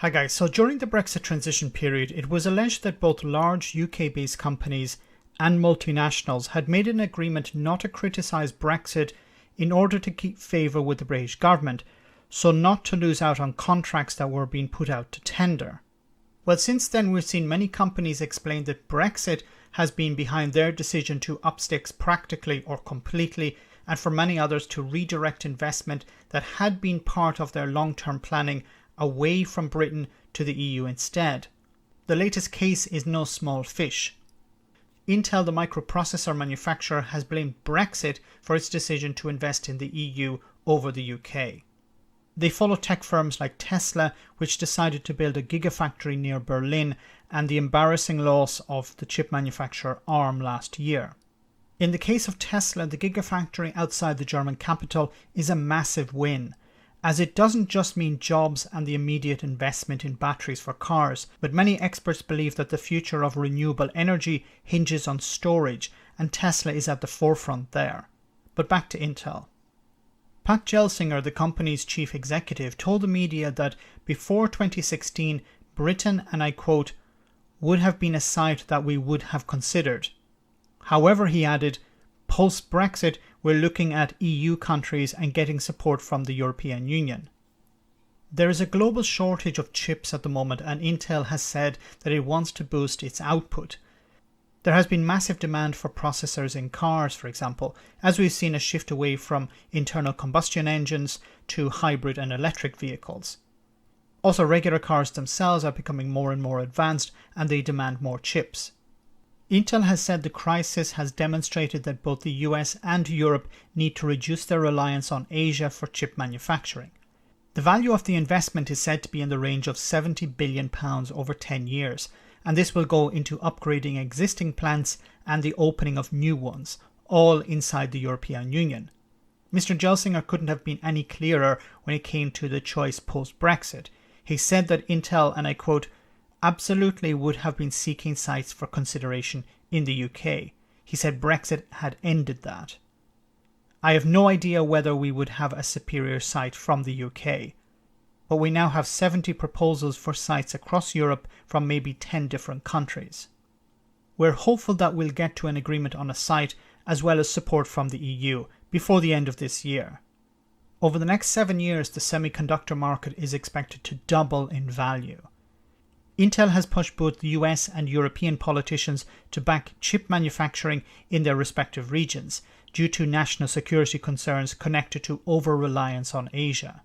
Hi guys, so during the Brexit transition period, it was alleged that both large UK-based companies and multinationals had made an agreement not to criticise Brexit in order to keep favour with the British government, so not to lose out on contracts that were being put out to tender. Well, since then we've seen many companies explain that Brexit has been behind their decision to up sticks practically or completely, and for many others to redirect investment that had been part of their long-term planning away from Britain to the EU instead. The latest case is no small fish. Intel, the microprocessor manufacturer, has blamed Brexit for its decision to invest in the EU over the UK. They follow tech firms like Tesla, which decided to build a gigafactory near Berlin, and the embarrassing loss of the chip manufacturer ARM last year. In the case of Tesla, the gigafactory outside the German capital is a massive win, as it doesn't just mean jobs and the immediate investment in batteries for cars, but many experts believe that the future of renewable energy hinges on storage, and Tesla is at the forefront there. But back to Intel. Pat Gelsinger, the company's chief executive, told the media that before 2016, Britain, and I quote, would have been a site that we would have considered. However, he added, post-Brexit, we're looking at EU countries and getting support from the European Union. There is a global shortage of chips at the moment, and Intel has said that it wants to boost its output. There has been massive demand for processors in cars, for example, as we've seen a shift away from internal combustion engines to hybrid and electric vehicles. Also, regular cars themselves are becoming more and more advanced, and they demand more chips. Intel has said the crisis has demonstrated that both the US and Europe need to reduce their reliance on Asia for chip manufacturing. The value of the investment is said to be in the range of £70 billion over 10 years, and this will go into upgrading existing plants and the opening of new ones, all inside the European Union. Mr. Gelsinger couldn't have been any clearer when it came to the choice post-Brexit. He said that Intel, and I quote, absolutely would have been seeking sites for consideration in the UK. He said Brexit had ended that. I have no idea whether we would have a superior site from the UK, but we now have 70 proposals for sites across Europe from maybe 10 different countries. We're hopeful that we'll get to an agreement on a site as well as support from the EU before the end of this year. Over the next 7 years, the semiconductor market is expected to double in value. Intel has pushed both the US and European politicians to back chip manufacturing in their respective regions due to national security concerns connected to over-reliance on Asia.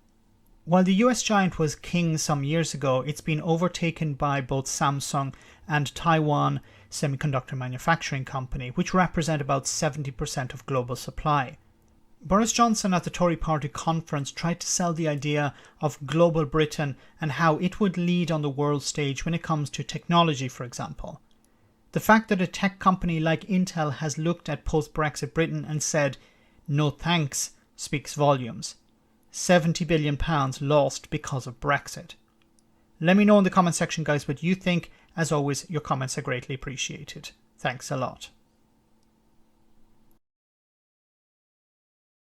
While the US giant was king some years ago, it's been overtaken by both Samsung and Taiwan Semiconductor Manufacturing Company, which represent about 70% of global supply. Boris Johnson at the Tory party conference tried to sell the idea of global Britain and how it would lead on the world stage when it comes to technology, for example. The fact that a tech company like Intel has looked at post-Brexit Britain and said, no thanks, speaks volumes. £70 billion lost because of Brexit. Let me know in the comment section, guys, what you think. As always, your comments are greatly appreciated. Thanks a lot.